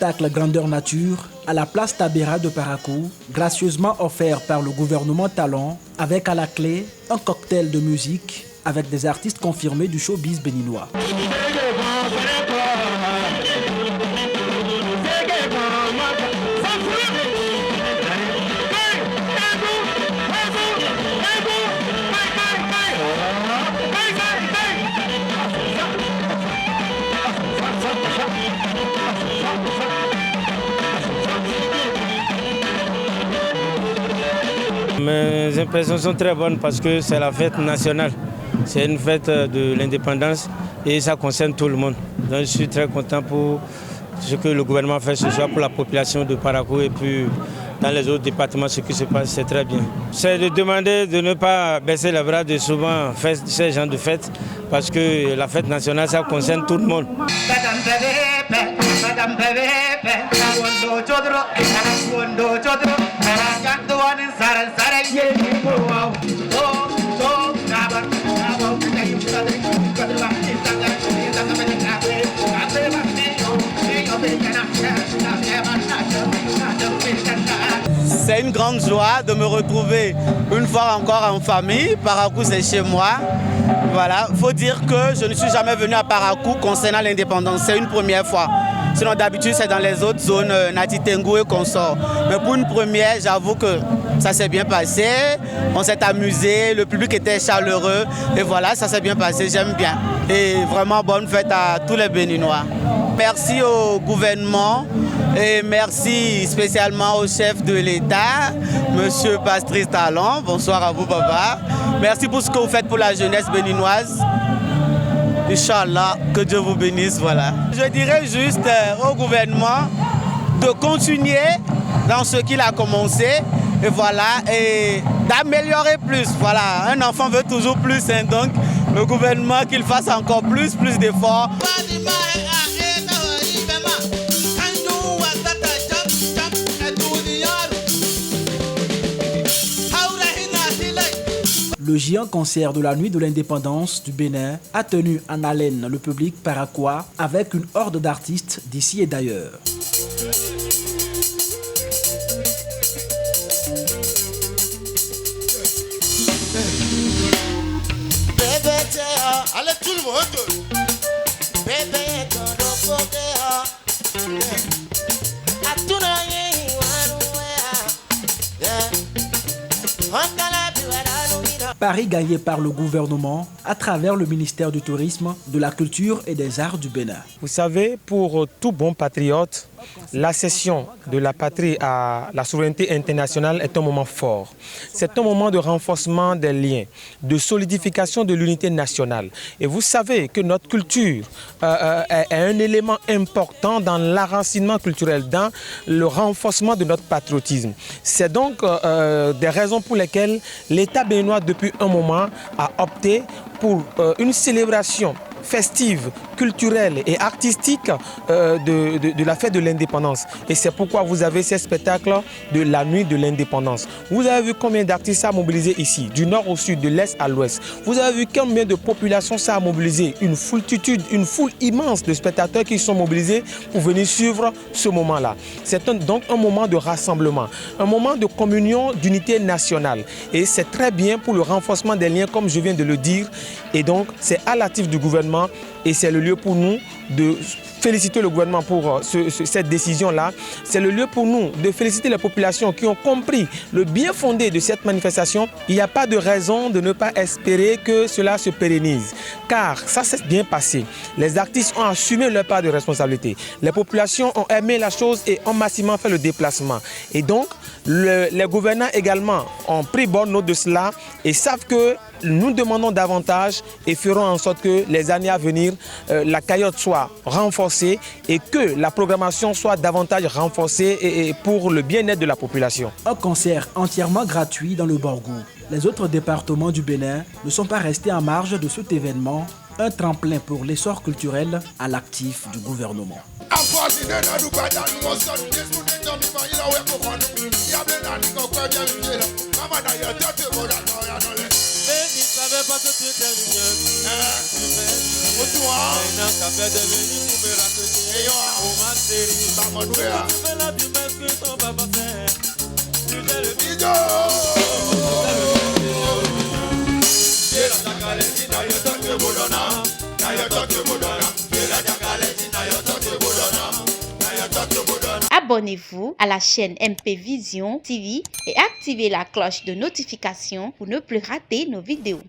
spectacle grandeur nature à la place Tabera de Parakou, gracieusement offert par le gouvernement Talon, avec à la clé un cocktail de musique avec des artistes confirmés du showbiz béninois. Mes impressions sont très bonnes parce que c'est la fête nationale. C'est une fête de l'indépendance et ça concerne tout le monde. Donc je suis très content pour ce que le gouvernement fait ce soir pour la population de Parakou et puis dans les autres départements ce qui se passe, c'est très bien. C'est de demander de ne pas baisser les bras, de souvent faire ces gens de fêtes parce que la fête nationale ça concerne tout le monde. C'est une grande joie de me retrouver une fois encore en famille. Parakou, c'est chez moi. Voilà, faut dire que je ne suis jamais venu à Parakou concernant l'indépendance. C'est une première fois. Sinon, d'habitude, c'est dans les autres zones, Nati Tengu et consorts. Mais pour une première, j'avoue que ça s'est bien passé. On s'est amusé, le public était chaleureux. Et voilà, ça s'est bien passé, j'aime bien. Et vraiment, bonne fête à tous les Béninois. Merci au gouvernement et merci spécialement au chef de l'État, M. Patrice Talon. Bonsoir à vous, papa. Merci pour ce que vous faites pour la jeunesse béninoise. Inch'Allah, que Dieu vous bénisse, voilà. Je dirais juste au gouvernement de continuer dans ce qu'il a commencé, et voilà, et d'améliorer plus. Voilà, un enfant veut toujours plus, hein, donc le gouvernement qu'il fasse encore plus d'efforts. Le géant concert de la nuit de l'indépendance du Bénin a tenu en haleine le public paraquois avec une horde d'artistes d'ici et d'ailleurs. Allez tout le monde. Paris gagné par le gouvernement à travers le ministère du Tourisme, de la Culture et des Arts du Bénin. Vous savez, pour tout bon patriote, l'accession de la patrie à la souveraineté internationale est un moment fort. C'est un moment de renforcement des liens, de solidification de l'unité nationale. Et vous savez que notre culture est un élément important dans l'enracinement culturel, dans le renforcement de notre patriotisme. C'est donc des raisons pour lesquelles l'État béninois, depuis un moment, a opté pour une célébration festive, culturelle et artistique de la fête de l'indépendance. Et c'est pourquoi vous avez ces spectacles de la nuit de l'indépendance. Vous avez vu combien d'artistes ça a mobilisé ici, du nord au sud, de l'est à l'ouest. Vous avez vu combien de populations ça a mobilisé, une foule immense de spectateurs qui sont mobilisés pour venir suivre ce moment-là. C'est donc un moment de rassemblement, un moment de communion, d'unité nationale. Et c'est très bien pour le renforcement des liens, comme je viens de le dire. Et donc, c'est à l'actif du gouvernement et c'est le lieu pour nous de féliciter le gouvernement pour cette décision-là. C'est le lieu pour nous de féliciter les populations qui ont compris le bien fondé de cette manifestation. Il n'y a pas de raison de ne pas espérer que cela se pérennise. Car ça s'est bien passé. Les artistes ont assumé leur part de responsabilité. Les populations ont aimé la chose et ont massivement fait le déplacement. Et donc, les gouvernants également ont pris bonne note de cela et savent que nous demandons davantage et ferons en sorte que les années à venir, la cagnotte soit renforcée et que la programmation soit davantage renforcée et pour le bien-être de la population. Un concert entièrement gratuit dans le Borgou. Les autres départements du Bénin ne sont pas restés en marge de cet événement, un tremplin pour l'essor culturel à l'actif du gouvernement. Baby, savais pas que tu étais lumière. Abonnez-vous à la chaîne MP Vision TV et activez la cloche de notification pour ne plus rater nos vidéos.